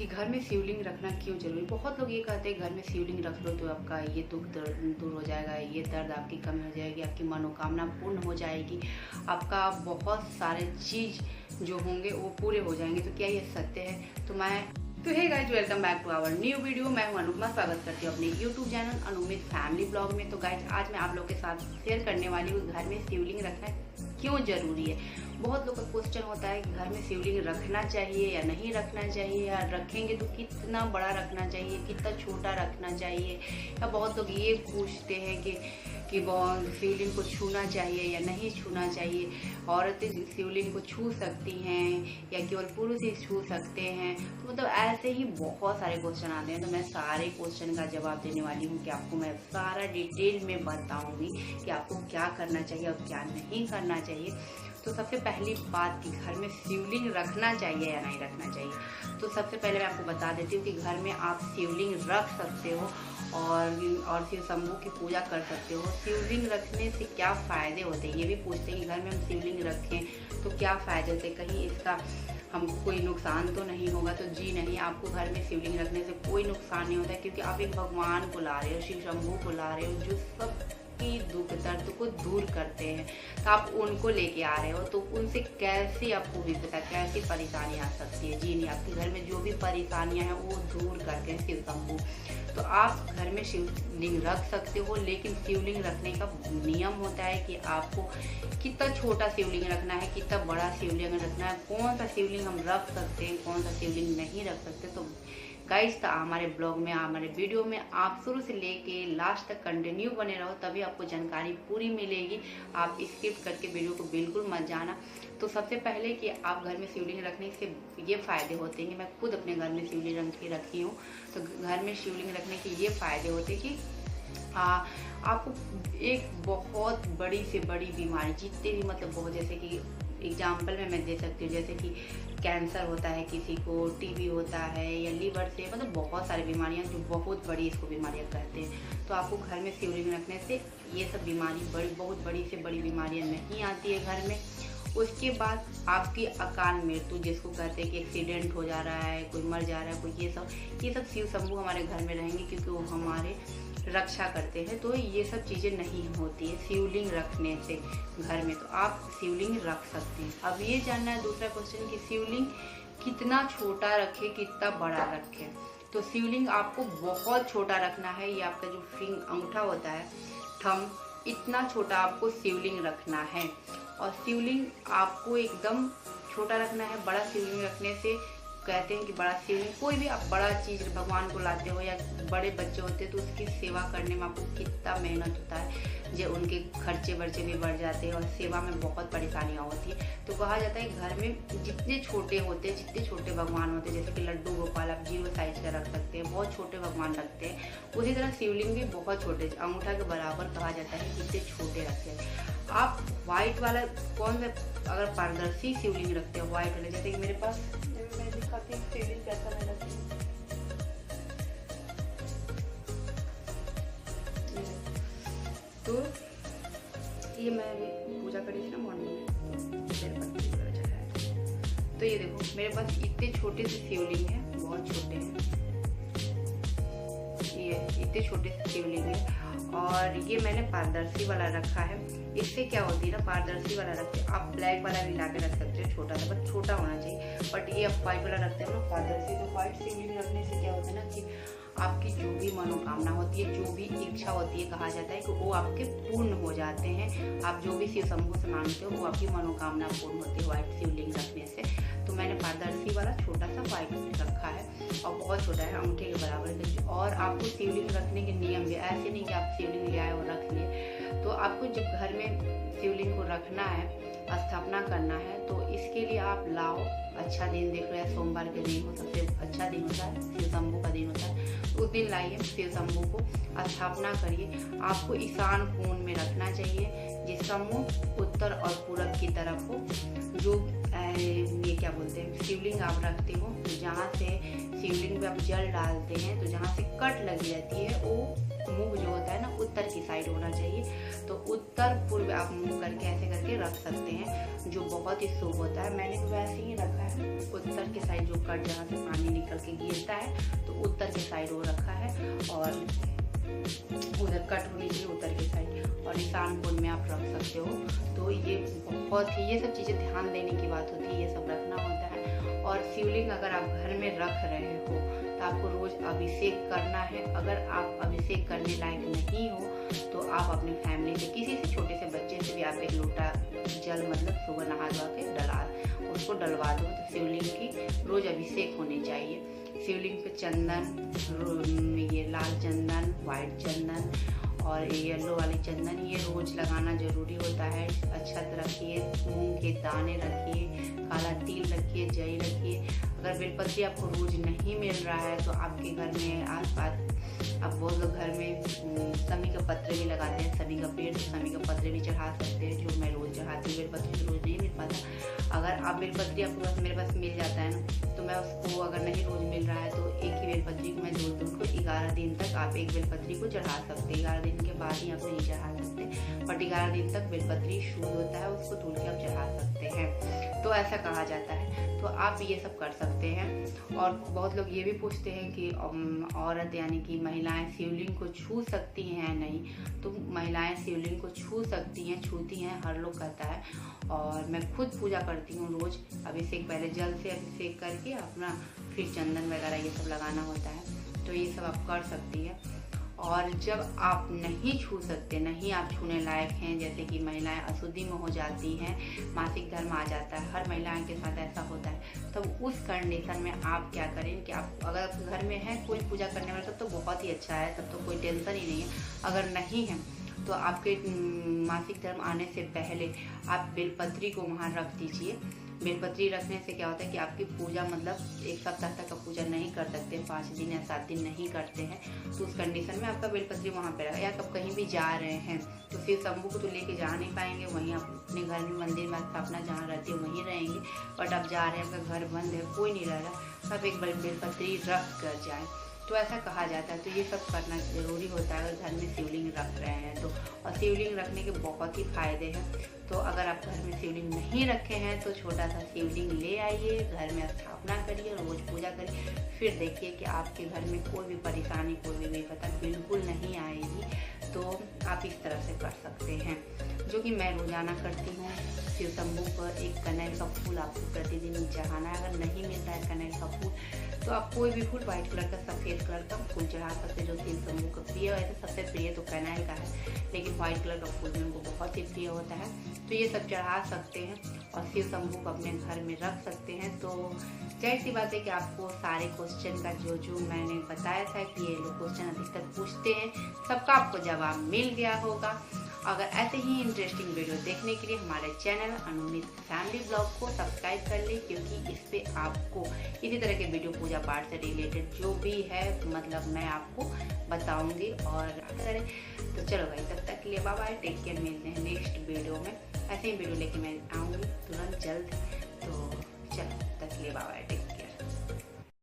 कि घर में शिवलिंग रखना क्यों जरूरी। बहुत लोग ये कहते हैं घर में शिवलिंग रख लो तो आपका ये दुख दूर हो जाएगा, ये दर्द आपकी कम हो जाएगी, आपकी मनोकामना पूर्ण हो जाएगी, आपका बहुत सारे चीज़ जो होंगे वो पूरे हो जाएंगे। तो क्या ये सत्य है? तो hey guys, welcome back to our new video. मैं हूं अनुपमा, स्वागत करती हूँ अपने YouTube channel Anumit family blog में। तो गाइज, आज मैं आप लोग के साथ शेयर करने वाली हूँ घर में शिवलिंग रखना क्यों जरूरी है। बहुत लोग का क्वेश्चन होता है कि घर में शिवलिंग रखना चाहिए या नहीं रखना चाहिए, या रखेंगे तो कितना बड़ा रखना चाहिए, कितना छोटा रखना चाहिए। या बहुत लोग ये पूछते हैं कि शिवलिंग को छूना चाहिए या नहीं छूना चाहिए, औरतें शिवलिंग को छू सकती हैं या केवल पुरुष ही छू सकते हैं। तो मतलब ऐसे ही बहुत सारे क्वेश्चन आते हैं। तो मैं सारे क्वेश्चन का जवाब देने वाली हूँ कि आपको मैं सारा डिटेल में बताऊंगी कि आपको क्या करना चाहिए और क्या नहीं करना चाहिए। तो सबसे पहली बात कि घर में शिवलिंग रखना चाहिए या नहीं रखना चाहिए। तो सबसे पहले मैं आपको बता देती हूँ कि घर में आप शिवलिंग रख सकते हो और शिव शंभू की पूजा कर सकते हो। शिवलिंग रखने से क्या फ़ायदे होते हैं, ये भी पूछते हैं कि घर में हम शिवलिंग रखें तो क्या फ़ायदे होते हैं, कहीं इसका हमको कोई नुकसान तो नहीं होगा। तो जी नहीं, आपको घर में शिवलिंग रखने से कोई नुकसान नहीं होता है, क्योंकि आप एक भगवान को ला रहे हो, शिव शंभू को ला रहे हो, जो सब की दुख दर्द को दूर करते हैं। तो आप उनको लेके आ रहे हो, तो उनसे कैसी आपको विपदा, कैसी परेशानी आ सकती है। जी नहीं, आपके घर में जो भी परेशानियां हैं वो दूर करते हैं शिव शंभू। तो आप घर में शिवलिंग रख सकते हो, लेकिन शिवलिंग रखने का नियम होता है कि आपको कितना छोटा शिवलिंग रखना है, कितना बड़ा शिवलिंग रखना है, कौन सा शिवलिंग हम रख सकते हैं, कौन सा शिवलिंग नहीं रख सकते। तो गाइस, हमारे ब्लॉग में, हमारे वीडियो में आप शुरू से लेके लास्ट तक कंटिन्यू बने रहो, तभी आपको जानकारी पूरी मिलेगी। आप स्किप करके वीडियो को बिल्कुल मत जाना। तो सबसे पहले कि आप घर में शिवलिंग रखने से ये फ़ायदे होते हैं कि मैं खुद अपने घर में शिवलिंग रखी हूँ। तो घर में शिवलिंग रखने के ये फ़ायदे होते हैं कि आपको एक बहुत बड़ी से बड़ी बीमारी, जितने भी मतलब बहुत, जैसे कि एग्जाम्पल में मैं दे सकती हूँ, जैसे कि कैंसर होता है किसी को, टीबी होता है या लीवर से, मतलब बहुत सारी बीमारियाँ जो बहुत बड़ी इसको बीमारियाँ कहते हैं। तो आपको घर में शिवलिंग रखने से ये सब बीमारी बहुत बड़ी से बड़ी बीमारियाँ नहीं आती है घर में। उसके बाद आपकी अकाल मृत्यु, जिसको कहते हैं कि एक्सीडेंट हो जा रहा है, कोई मर जा रहा है, कोई ये सब शिव शंभू हमारे घर में रहेंगे, क्योंकि वो हमारे रक्षा करते हैं। तो ये सब चीज़ें नहीं होती है शिवलिंग रखने से घर में। तो आप शिवलिंग रख सकते हैं। अब ये जानना है दूसरा क्वेश्चन कि शिवलिंग कितना छोटा रखें, कितना बड़ा रखें। तो शिवलिंग आपको बहुत छोटा रखना है। ये आपका जो अंगूठा होता है, थंब, इतना छोटा आपको शिवलिंग रखना है। और शिवलिंग आपको एकदम छोटा रखना है। बड़ा शिवलिंग रखने से कहते हैं कि बड़ा शिवलिंग, कोई भी आप बड़ा चीज़ भगवान को लाते हो या बड़े बच्चे होते हैं तो उसकी सेवा करने में आपको कितना मेहनत होता है, जो उनके खर्चे वर्चे भी बढ़ जाते हैं और सेवा में बहुत परेशानियाँ होती है। तो कहा जाता है घर में जितने छोटे होते हैं, जितने छोटे भगवान होते हैं, जैसे कि लड्डू गोपाल आप 0 साइज का रख सकते हैं, बहुत छोटे भगवान रखते हैं। उसी तरह शिवलिंग भी बहुत छोटे, अंगूठा के बराबर कहा जाता है, जितने छोटे रखते हैं। आप व्हाइट वाला कौन सा, अगर पारदर्शी शिवलिंग रखते हैं व्हाइट वाला, जैसे कि मेरे पास, मैं दिखाती हूँ शिवलिंग कैसा मैं रखती हूँ। तो ये मैं अभी पूजा करी थी ना मॉर्निंग में, मेरे पास तो ये देखो मेरे पास इतने छोटे से शिवलिंग है, बहुत छोटे हैं, ये इतने छोटे से शिवलिंग है। और ये मैंने पारदर्शी वाला रखा है। इससे क्या होती है ना, पारदर्शी वाला रखते हैं, आप ब्लैक वाला भी ला के रख सकते हो, छोटा सा, बट छोटा होना चाहिए। बट ये आप व्हाइट वाला रखते हैं ना पारदर्शी, तो व्हाइट शिवलिंग रखने से क्या होता है ना कि आपकी जो भी मनोकामना होती है, जो भी इच्छा होती है, कहा जाता है कि वो आपके पूर्ण हो जाते हैं। आप जो भी शिव शंभू से मांगते हो वो आपकी मनोकामना पूर्ण होती है व्हाइट शिवलिंग रखने से। तो मैंने पारदर्शी वाला छोटा सा व्हाइट रखा है और बहुत छोटा है, अंगूठे के बराबर। और आपको शिवलिंग रखने के नियम भी ऐसे नहीं कि आप शिवलिंग ले आए और रख लिए। तो आपको जब घर में शिवलिंग को रखना है, स्थापना करना है, तो इसके लिए आप लाओ, अच्छा दिन देख लो, या सोमवार के दिन हो, सबसे अच्छा दिन होता है, शिव शंभू का दिन होता है, उस दिन लाइए शिव शंभू को, स्थापना करिए। आपको ईशान कोण में रखना चाहिए, जिसका मुंह उत्तर और पूरब की तरफ हो। जो ये क्या बोलते हैं, शिवलिंग आप रखते हो, तो जहाँ से शिवलिंग पे आप जल डालते हैं, तो जहाँ से कट लगी रहती है वो मुंह जो होता है ना उत्तर की साइड होना चाहिए। तो उत्तर पूर्व आप मुंह करके ऐसे करके रख सकते हैं, जो बहुत ही शुभ होता है। मैंने तो वैसे ही रखा है, उत्तर के साइड जो कट जहाँ से पानी निकल के गिरता है तो उत्तर के साइड वो रखा है, और उधर कट होनी चाहिए उत्तर की साइड, और ईशान कोण में आप रख सकते हो। तो ये बहुत ही, ये सब चीज़ें ध्यान देने की बात होती है, ये सब रखना होता है। और शिवलिंग अगर आप घर में रख रहे हो तो आपको रोज अभिषेक करना है। अगर आप अभिषेक करने लायक नहीं हो तो आप अपनी फैमिली से, किसी से, छोटे से बच्चे से भी आप 1 लोटा जल मतलब सुबह नहा धो के उसको डलवा दो। तो शिवलिंग की रोज अभिषेक होनी चाहिए। शिवलिंग पे चंदन, ये लाल चंदन, व्हाइट चंदन और येलो वाली चंदन, ये रोज लगाना जरूरी होता है। अक्षत रखिए, मूंग के दाने रखिए, काला तिल रखिए, जई रखिए। अगर बेलपत्री आपको रोज नहीं मिल रहा है तो आपके घर में आसपास, अब बहुत लोग घर में समी का पत्र भी लगाते हैं, समी का पेड़, समी का पत्र भी चढ़ा सकते हैं, जो मैं रोज चढ़ाती हूँ। बेलपत्री तो रोज नहीं मिल पाता। अगर आप बेलपत्री आपके पास, मेरे पास मिल जाता है ना, तो मैं उसको, अगर नहीं रोज मिल रहा है तो एक ही बेलपत्री को मैं धुल दूँ को 11 दिन तक आप एक बेलपत्री को चढ़ा सकते हैं। 11 दिन के बाद ही आप नहीं चढ़ा सकते, बट 11 दिन तक बेलपत्री शुद्ध होता है, उसको धुल के आप चढ़ा सकते हैं। तो ऐसा कहा जाता है। तो आप ये सब कर सकते हैं। और बहुत लोग ये भी पूछते हैं कि औरत यानी कि महिलाएं शिवलिंग को छू सकती हैं या नहीं। तो महिलाएं शिवलिंग को छू सकती हैं, छूती हैं, हर लोग कहता है। और मैं खुद पूजा करती हूँ रोज। अभिषेक पहले जल से अभिषेक करके अपना, फिर चंदन वगैरह ये सब लगाना होता है। तो ये सब आप कर सकती है। और जब आप नहीं छू सकते, नहीं आप छूने लायक हैं, जैसे कि महिलाएं अशुद्धि में हो जाती हैं, मासिक धर्म आ जाता है, हर महिलाएं के साथ ऐसा होता है, तब उस कंडीशन में आप क्या करें कि आप, अगर आपके घर में है कोई पूजा करने वाला, तब तो बहुत ही अच्छा है, तब तो कोई टेंशन ही नहीं है। अगर नहीं है तो आपके मासिक धर्म आने से पहले आप बेलपत्री को वहाँ रख दीजिए। बेलपत्री रखने से क्या होता है कि आपकी पूजा, मतलब 1 सप्ताह तक का पूजा नहीं कर सकते, 5 दिन या 7 दिन नहीं करते हैं, तो उस कंडीशन में आपका बेलपत्री वहाँ पे रहा। या आप कहीं भी जा रहे हैं तो शिव शंभू को तो लेके जा नहीं पाएंगे, वहीं आप अपने घर में मंदिर में स्थापना जहाँ रहती है वहीं रहेंगे। बट आप जा रहे हैं, आपका घर बंद है, कोई नहीं रह रहा, तो आप एक बेलपत्री रख कर जाएँ। तो ऐसा कहा जाता है। तो ये सब करना ज़रूरी होता है अगर घर में शिवलिंग रख रहे हैं तो। और शिवलिंग रखने के बहुत ही फायदे हैं। तो अगर आप घर में शिवलिंग नहीं रखे हैं तो छोटा सा शिवलिंग ले आइए, घर में स्थापना करिए, रोज पूजा करिए, फिर देखिए कि आपके घर में कोई भी परेशानी, कोई भी विपदा बिल्कुल नहीं आएगी। तो आप इस तरह से कर सकते हैं, जो कि मैं रोजाना करती हूँ। शिव शंभू पर एक कनेल का फूल आपको प्रतिदिन चढ़ाना है। अगर नहीं मिलता है कनेल का फूल तो आप कोई भी फूल, व्हाइट कलर का, सफ़ेद कलर का फूल चढ़ा सकते हैं, जो शिव शंभू का प्रिय। वैसे सबसे प्रिय तो कनेल का है, लेकिन व्हाइट कलर का फूल भी उनको बहुत ही प्रिय होता है। तो ये सब चढ़ा सकते हैं और शिव शंभू को अपने घर में रख सकते हैं। तो जाहिर सी बात है कि आपको सारे क्वेश्चन का जो मैंने बताया था कि ये लोग क्वेश्चन अधिकतर पूछते हैं, सबका आपको जवाब मिल गया होगा। अगर ऐसे ही इंटरेस्टिंग वीडियो देखने के लिए हमारे चैनल अनुमित फैमिली ब्लॉग को सब्सक्राइब कर लें, क्योंकि इस पे आपको इसी तरह के वीडियो पूजा पाठ से रिलेटेड जो भी है, मतलब मैं आपको बताऊंगी। और करें तो चलो भाई, तब तक के लिए बाय बाय, टेक केयर। मिलते हैं नेक्स्ट वीडियो में। ऐसे ही वीडियो लेके मैं आऊँगी तुरंत जल्द। तो चलो, तब तक के लिए बाय बाय, टेक केयर।